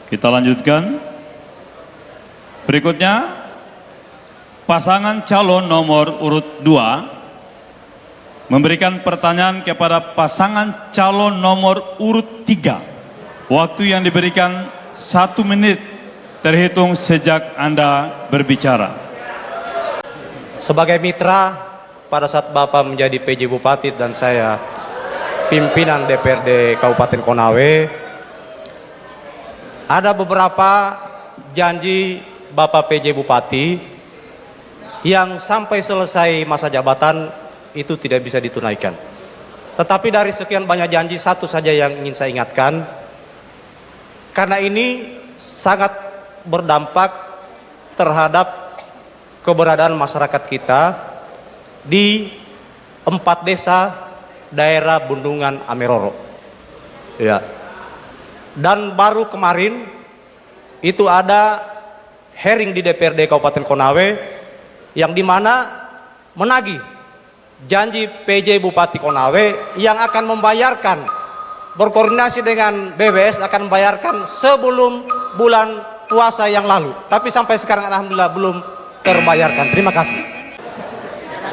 Kita lanjutkan. Berikutnya, pasangan calon nomor urut 2 memberikan pertanyaan kepada pasangan calon nomor urut 3. Waktu yang diberikan 1 menit terhitung sejak Anda berbicara. Sebagai mitra, pada saat Bapak menjadi PJ Bupati dan saya pimpinan DPRD Kabupaten Konawe, ada beberapa janji Bapak PJ Bupati yang sampai selesai masa jabatan itu tidak bisa ditunaikan. Tetapi dari sekian banyak janji, satu saja yang ingin saya ingatkan, karena ini sangat berdampak terhadap keberadaan masyarakat kita di 4 desa daerah Bendungan Ameroro. Ya. Dan baru kemarin itu ada hearing di DPRD Kabupaten Konawe yang dimana menagih janji PJ Bupati Konawe yang akan membayarkan, berkoordinasi dengan BWS akan membayarkan sebelum bulan puasa yang lalu. Tapi sampai sekarang alhamdulillah belum terbayarkan. Terima kasih.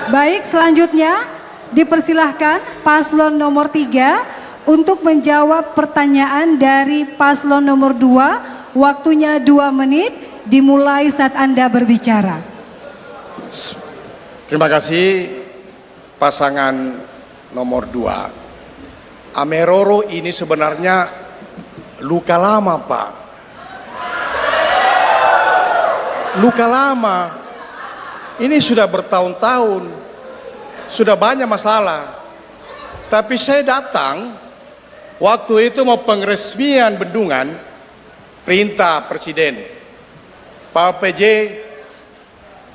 Baik, selanjutnya dipersilahkan paslon nomor 3 untuk menjawab pertanyaan dari paslon nomor 2. Waktunya 2 menit dimulai saat Anda berbicara. Terima kasih pasangan nomor 2. Ameroro ini sebenarnya luka lama, Pak. Luka lama. Ini sudah bertahun-tahun. Sudah banyak masalah. Tapi saya datang waktu itu mau pengresmian bendungan, perintah Presiden, Pak PJ,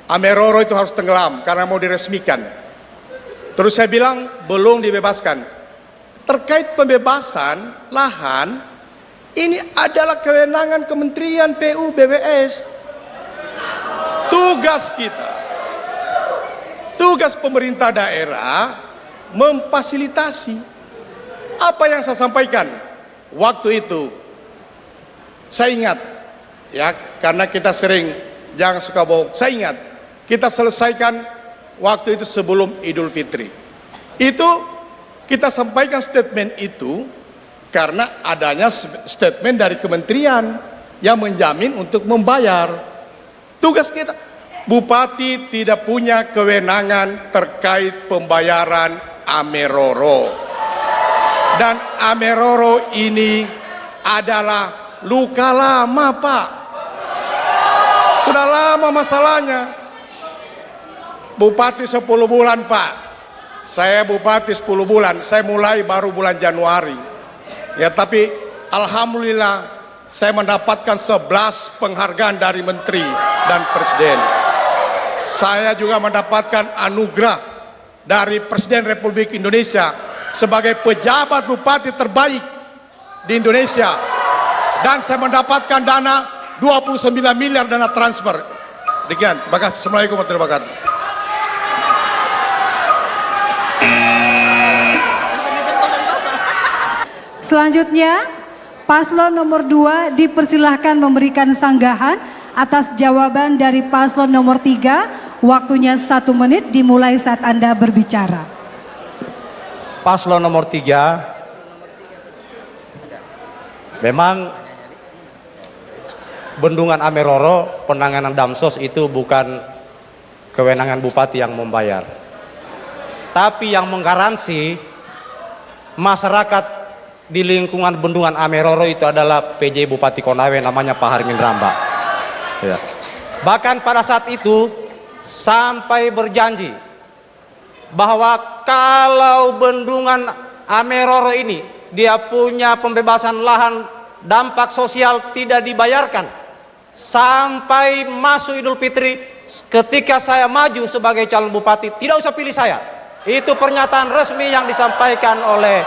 Ameroro itu harus tenggelam karena mau diresmikan. Terus saya bilang belum dibebaskan. Terkait pembebasan lahan, ini adalah kewenangan Kementerian PU BWS. Tugas kita, tugas pemerintah daerah memfasilitasi. Apa yang saya sampaikan waktu itu, saya ingat ya, karena kita sering jangan suka bohong. Saya ingat kita selesaikan waktu itu sebelum Idul Fitri. Itu kita sampaikan statement itu karena adanya statement dari kementerian yang menjamin untuk membayar. Tugas kita, Bupati tidak punya kewenangan terkait pembayaran Ameroro. Dan Ameroro ini adalah luka lama, Pak. Sudah lama masalahnya. Bupati 10 bulan, Pak. Saya bupati 10 bulan. Saya mulai baru bulan Januari. Ya, tapi alhamdulillah saya mendapatkan 11 penghargaan dari menteri dan presiden. Saya juga mendapatkan anugerah dari Presiden Republik Indonesia sebagai pejabat bupati terbaik di Indonesia. Dan saya mendapatkan dana 29 miliar dana transfer. Demikian, terima kasih. Assalamualaikum warahmatullahi wabarakatuh. Selanjutnya, paslon nomor 2 dipersilahkan memberikan sanggahan atas jawaban dari paslon nomor 3. Waktunya 1 menit dimulai saat Anda berbicara. Paslon nomor 3, memang Bendungan Ameroro penanganan Damsos itu bukan kewenangan bupati yang membayar, tapi yang menggaransi masyarakat di lingkungan Bendungan Ameroro itu adalah PJ Bupati Konawe, namanya Pak Harmin Ramba. Ya. Bahkan pada saat itu sampai berjanji bahwa kalau Bendungan Ameroro ini dia punya pembebasan lahan dampak sosial tidak dibayarkan sampai masuk Idul Fitri, ketika saya maju sebagai calon bupati tidak usah pilih saya. Itu pernyataan resmi yang disampaikan oleh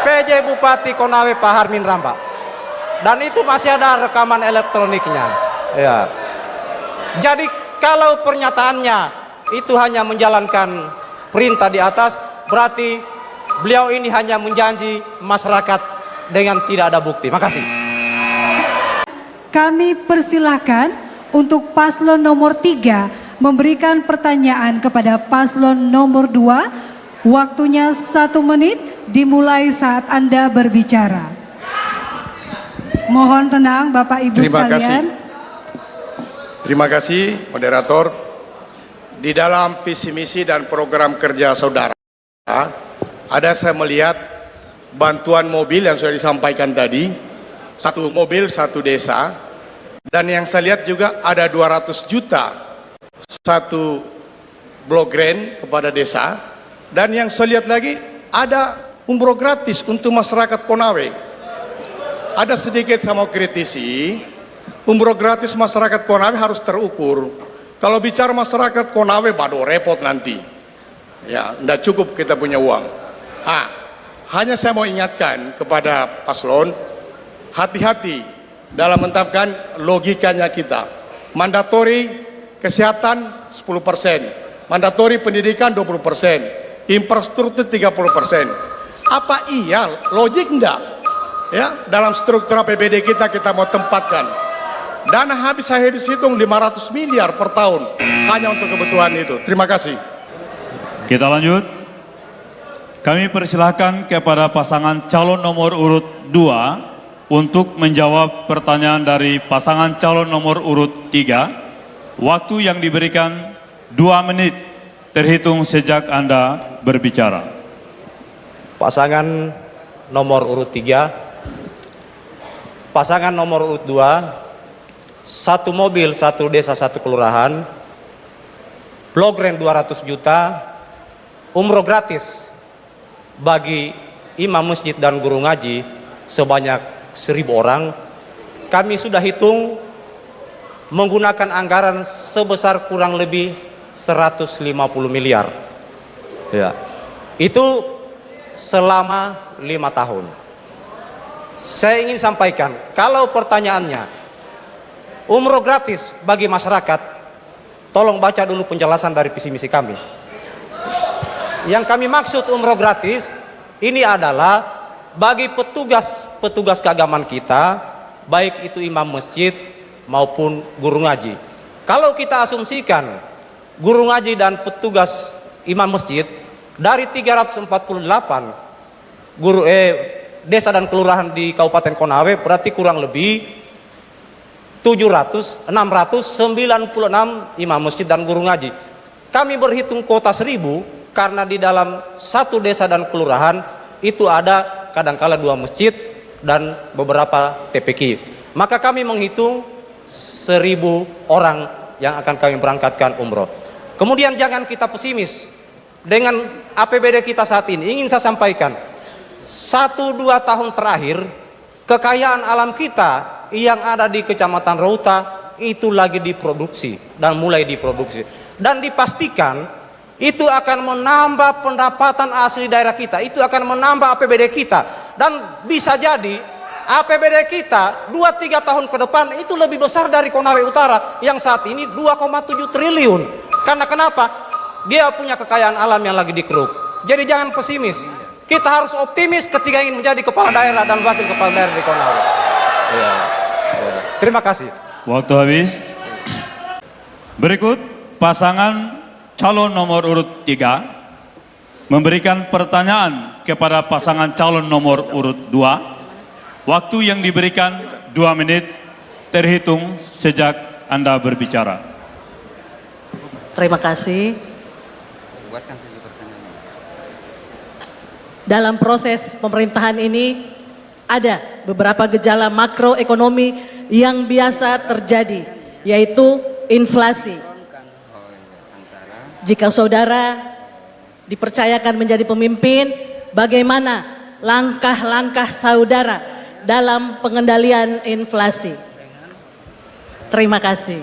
PJ Bupati Konawe Pak Harmin Ramba, dan itu masih ada rekaman elektroniknya ya. Jadi kalau pernyataannya itu hanya menjalankan perintah di atas, berarti beliau ini hanya menjanji masyarakat dengan tidak ada bukti. Makasih. kami persilahkan untuk paslon nomor 3 memberikan pertanyaan kepada paslon nomor 2. Waktunya 1 menit dimulai saat Anda berbicara. Mohon tenang Bapak Ibu sekalian. Terima kasih moderator. Di dalam visi misi dan program kerja saudara, ada saya melihat bantuan mobil yang sudah disampaikan tadi, 1 mobil 1 desa, dan yang saya lihat juga ada 200 juta 1 blok grant kepada desa, dan yang saya lihat lagi ada umroh gratis untuk masyarakat Konawe. Ada sedikit saya mau kritisi, umroh gratis masyarakat Konawe harus terukur. Kalau bicara masyarakat Konawe, baru repot nanti. Ya, tidak cukup kita punya uang. Hanya saya mau ingatkan kepada paslon, hati-hati dalam menetapkan logikanya kita. Mandatori kesehatan 10%, mandatori pendidikan 20%, infrastruktur 30%. Apa iya logik enggak? Ya, dalam struktur APBD kita mau tempatkan dana saya habis hitung 500 miliar per tahun hanya untuk kebutuhan itu. Terima kasih. Kita lanjut. Kami persilahkan kepada pasangan calon nomor urut 2 untuk menjawab pertanyaan dari pasangan calon nomor urut 3. Waktu yang diberikan 2 menit terhitung sejak Anda berbicara. Pasangan nomor urut 3, pasangan nomor urut 2, 1 mobil 1 desa 1 kelurahan, blok grant 200 juta, umroh gratis bagi imam masjid dan guru ngaji sebanyak 1.000 orang. Kami sudah hitung menggunakan anggaran sebesar kurang lebih 150 miliar. Ya. Itu selama 5 tahun. Saya ingin sampaikan, kalau pertanyaannya umroh gratis bagi masyarakat, tolong baca dulu penjelasan dari visi misi kami. Yang kami maksud umroh gratis ini adalah bagi petugas keagamaan kita, baik itu imam masjid maupun guru ngaji. Kalau kita asumsikan guru ngaji dan petugas imam masjid dari 348 desa dan kelurahan di Kabupaten Konawe, berarti kurang lebih 696 imam masjid dan guru ngaji. Kami berhitung kuota 1.000 karena di dalam 1 desa dan kelurahan itu ada kadangkala 2 masjid dan beberapa TPQ. Maka kami menghitung 1.000 orang yang akan kami berangkatkan umroh. Kemudian jangan kita pesimis dengan APBD kita saat ini. Ingin saya sampaikan, 1-2 tahun terakhir kekayaan alam kita yang ada di Kecamatan Rauta itu lagi diproduksi dan mulai diproduksi, dan dipastikan itu akan menambah pendapatan asli daerah kita, itu akan menambah APBD kita, dan bisa jadi APBD kita 2-3 tahun ke depan itu lebih besar dari Konawe Utara yang saat ini 2,7 triliun. Karena kenapa? Dia punya kekayaan alam yang lagi dikeruk. Jadi jangan pesimis. Kita harus optimis ketika ingin menjadi kepala daerah dan wakil kepala daerah di Konawe. Ya. Terima kasih. Waktu habis. Berikut pasangan calon nomor urut 3 memberikan pertanyaan kepada pasangan calon nomor urut 2. Waktu yang diberikan 2 menit terhitung sejak Anda berbicara. Terima kasih. Buatkan saja pertanyaan. Dalam proses pemerintahan ini ada beberapa gejala makroekonomi yang biasa terjadi, yaitu inflasi. Jika saudara dipercayakan menjadi pemimpin, bagaimana langkah-langkah saudara dalam pengendalian inflasi? Terima kasih.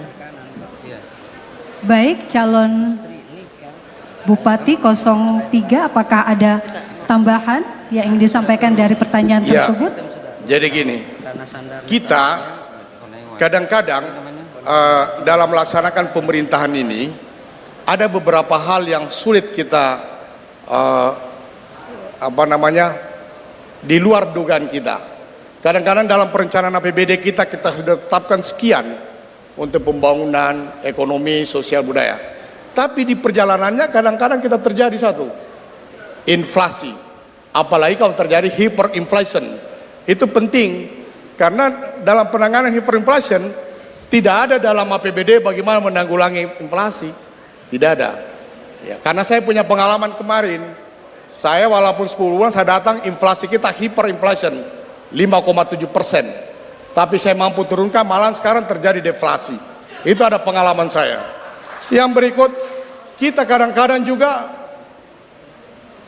Baik, calon Bupati 03, apakah ada tambahan yang ingin disampaikan dari pertanyaan Ya, tersebut? jadi gini, kita kadang-kadang dalam melaksanakan pemerintahan ini ada beberapa hal yang sulit kita di luar dugaan kita. Kadang-kadang dalam perencanaan APBD kita sudah tetapkan sekian untuk pembangunan ekonomi, sosial, budaya. Tapi di perjalanannya kadang-kadang kita terjadi satu, inflasi. Apalagi kalau terjadi hyperinflation. Itu penting karena dalam penanganan hyperinflation tidak ada dalam APBD bagaimana menanggulangi inflasi. Tidak ada. Ya, karena saya punya pengalaman kemarin, saya walaupun 10 bulan saya datang, inflasi kita hyperinflation 5,7%. Tapi saya mampu turunkan, malah sekarang terjadi deflasi. Itu ada pengalaman saya. Yang berikut, kita kadang-kadang juga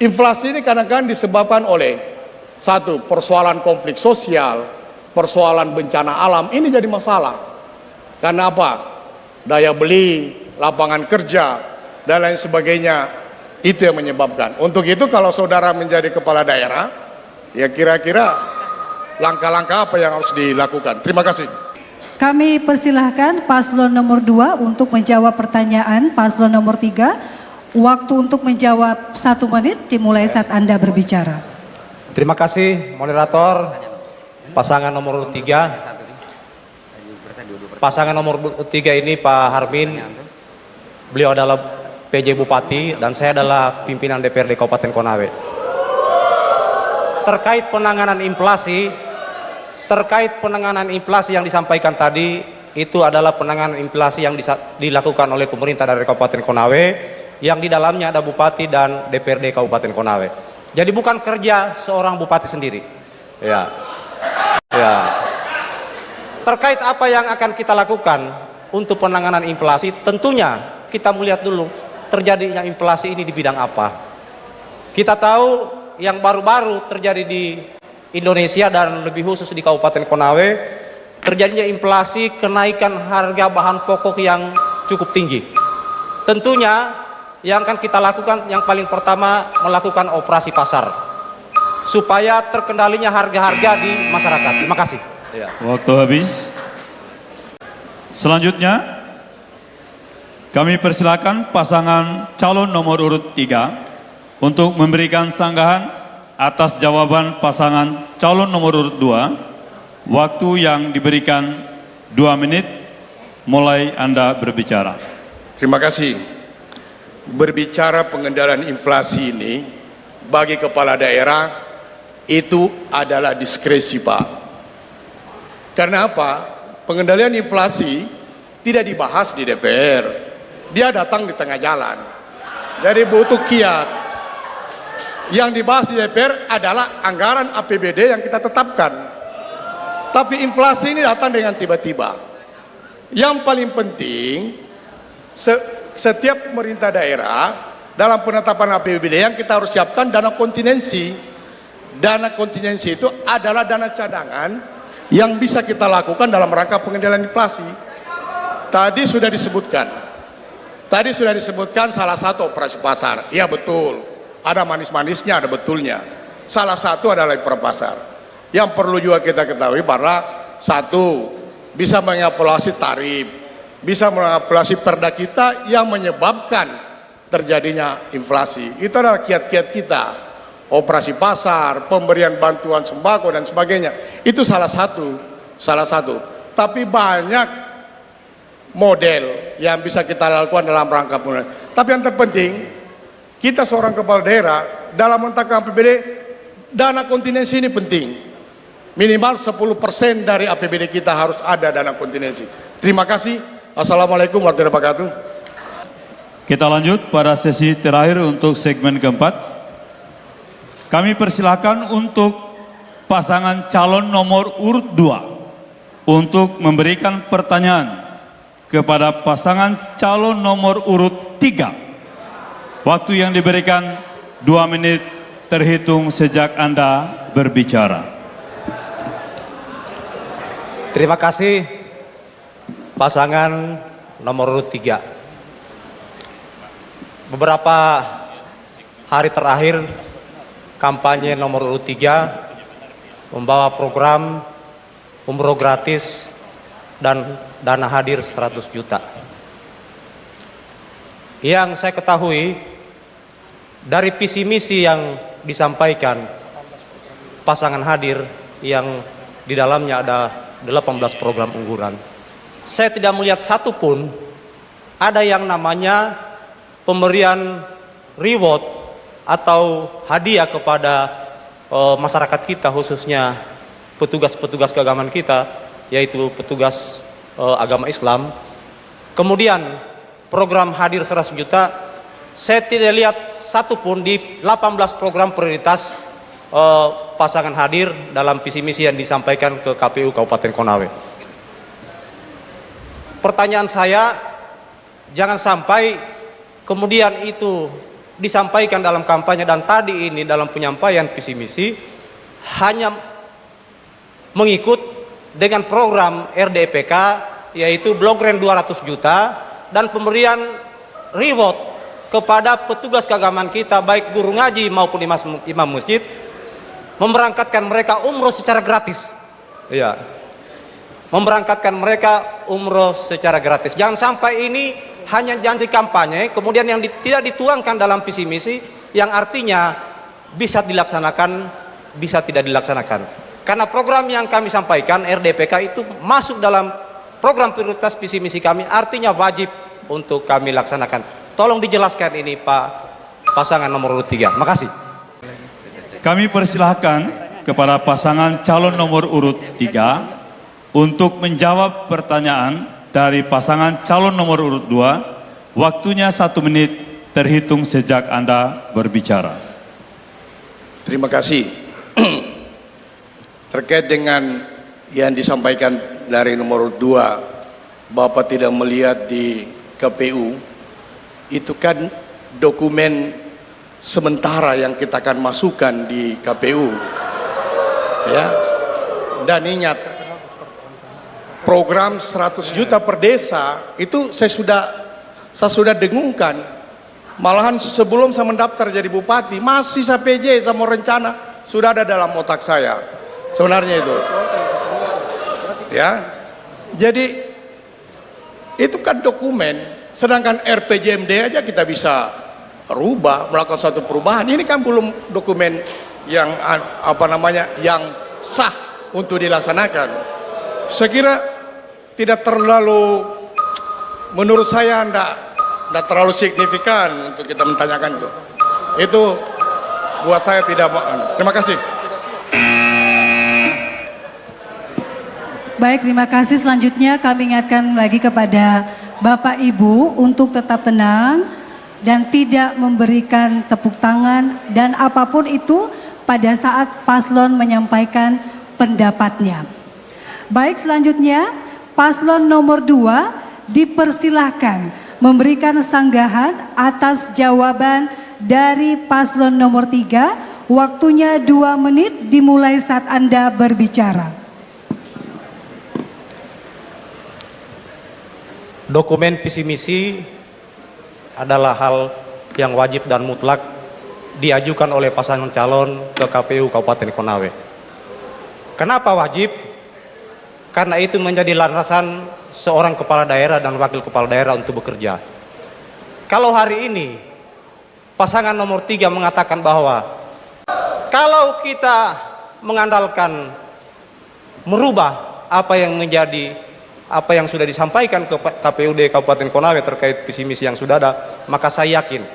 inflasi ini kadang-kadang disebabkan oleh satu, persoalan konflik sosial, persoalan bencana alam. Ini jadi masalah. Karena apa? Daya beli, lapangan kerja, dan lain sebagainya, itu yang menyebabkan. Untuk itu kalau saudara menjadi kepala daerah, ya kira-kira langkah-langkah apa yang harus dilakukan. Terima kasih. Kami persilahkan paslon nomor 2 untuk menjawab pertanyaan paslon nomor 3. Waktu untuk menjawab 1 menit dimulai saat Anda berbicara. Terima kasih moderator. Pasangan nomor 3. Pasangan nomor 3 ini Pak Harmin. Beliau adalah PJ Bupati dan saya adalah pimpinan DPRD Kabupaten Konawe. Terkait penanganan inflasi yang disampaikan tadi, itu adalah penanganan inflasi yang dilakukan oleh pemerintah dari Kabupaten Konawe, yang di dalamnya ada Bupati dan DPRD Kabupaten Konawe. Jadi bukan kerja seorang Bupati sendiri. Ya. Terkait apa yang akan kita lakukan untuk penanganan inflasi, tentunya kita melihat dulu terjadinya inflasi ini di bidang apa. Kita tahu yang baru-baru terjadi di Indonesia dan lebih khusus di Kabupaten Konawe, terjadinya inflasi, kenaikan harga bahan pokok yang cukup tinggi. Tentunya yang akan kita lakukan yang paling pertama melakukan operasi pasar supaya terkendalinya harga-harga di masyarakat. Terima kasih. Waktu habis. Selanjutnya kami persilakan pasangan calon nomor urut 3 untuk memberikan sanggahan atas jawaban pasangan calon nomor urut 2. Waktu yang diberikan 2 menit, mulai Anda berbicara. Terima kasih. Berbicara pengendalian inflasi ini bagi kepala daerah itu adalah diskresi, Pak. Karena apa? Pengendalian inflasi tidak dibahas di DPR. Dia datang di tengah jalan. Jadi butuh kiat. Yang dibahas di DPR adalah anggaran APBD yang kita tetapkan. Tapi inflasi ini datang dengan tiba-tiba. Yang paling penting, setiap pemerintah daerah dalam penetapan APBD yang kita harus siapkan dana kontingensi. Dana kontingensi itu adalah dana cadangan yang bisa kita lakukan dalam rangka pengendalian inflasi. Tadi sudah disebutkan salah satu operasi pasar. Ya betul, ada manis-manisnya, ada betulnya. Salah satu adalah operasi pasar. Yang perlu juga kita ketahui bahwa satu, bisa mengevaluasi tarif, bisa mengevaluasi perda kita yang menyebabkan terjadinya inflasi. Itu adalah kiat-kiat kita. Operasi pasar, pemberian bantuan sembako dan sebagainya. Itu salah satu. Tapi banyak model yang bisa kita lakukan dalam rangka pengendalian. Tapi yang terpenting, kita seorang kepala daerah dalam menetapkan APBD, dana kontingensi ini penting. Minimal 10% dari APBD kita harus ada dana kontingensi. Terima kasih. Assalamualaikum warahmatullahi wabarakatuh. Kita lanjut pada sesi terakhir untuk segmen keempat. Kami persilakan untuk pasangan calon nomor urut 2 untuk memberikan pertanyaan kepada pasangan calon nomor urut 3. Waktu yang diberikan 2 menit terhitung sejak Anda berbicara. Terima kasih pasangan nomor urut 3. Beberapa hari terakhir kampanye nomor urut 3 membawa program umroh gratis dan dana hadir 100 juta. Yang saya ketahui dari visi misi yang disampaikan pasangan hadir yang Di dalamnya ada 18 program unggulan. Saya tidak melihat satupun ada yang namanya pemberian reward atau hadiah kepada masyarakat kita, khususnya petugas-petugas keagamaan kita, yaitu petugas agama Islam. Kemudian program hadir 100 juta, saya tidak lihat satupun di 18 program prioritas pasangan hadir dalam visi misi yang disampaikan ke KPU Kabupaten Konawe. Pertanyaan saya, jangan sampai kemudian itu disampaikan dalam kampanye dan tadi ini dalam penyampaian visi misi hanya mengikut dengan program RDPK, yaitu Blok Grant 200 juta dan pemberian reward kepada petugas keagamaan kita, baik guru ngaji maupun imam masjid, memberangkatkan mereka umroh secara gratis. Iya, memberangkatkan mereka umroh secara gratis. Jangan sampai ini hanya janji kampanye, kemudian yang tidak dituangkan dalam visi misi, yang artinya bisa dilaksanakan, bisa tidak dilaksanakan. Karena program yang kami sampaikan RDPK itu masuk dalam program prioritas visi misi kami, artinya wajib untuk kami laksanakan. Tolong dijelaskan ini Pak pasangan nomor urut 3. Makasih. Kami persilahkan kepada pasangan calon nomor urut 3 untuk menjawab pertanyaan dari pasangan calon nomor urut 2. Waktunya 1 menit terhitung sejak Anda berbicara. Terima kasih. Terkait dengan yang disampaikan dari nomor 2, Bapak tidak melihat di KPU, itu kan dokumen sementara yang kita akan masukkan di KPU. Ya. Dan ingat, program 100 juta per desa itu saya sudah dengungkan. Malahan sebelum saya mendaftar jadi bupati, masih saya PJ sama rencana sudah ada dalam otak saya. Sebenarnya itu. Ya. Jadi itu kan dokumen, sedangkan RPJMD aja kita bisa rubah, melakukan suatu perubahan. Ini kan belum dokumen yang yang sah untuk dilaksanakan. Saya kira tidak terlalu, menurut saya tidak terlalu signifikan untuk kita menanyakan itu. Itu buat saya tidak. Terima kasih. Baik, terima kasih. Selanjutnya kami ingatkan lagi kepada Bapak Ibu untuk tetap tenang dan tidak memberikan tepuk tangan dan apapun itu pada saat paslon menyampaikan pendapatnya. Baik, selanjutnya paslon nomor 2 dipersilahkan memberikan sanggahan atas jawaban dari paslon nomor 3. Waktunya 2 menit dimulai saat Anda berbicara. Dokumen visi misi adalah hal yang wajib dan mutlak diajukan oleh pasangan calon ke KPU Kabupaten Konawe. Kenapa wajib? Karena itu menjadi landasan seorang kepala daerah dan wakil kepala daerah untuk bekerja. Kalau hari ini pasangan nomor 3 mengatakan bahwa kalau kita mengandalkan merubah apa yang sudah disampaikan ke KPUD Kabupaten Konawe terkait visi misi yang sudah ada, maka saya yakin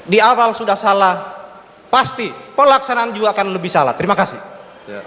di awal sudah salah, pasti pelaksanaan juga akan lebih salah. Terima kasih. Ya.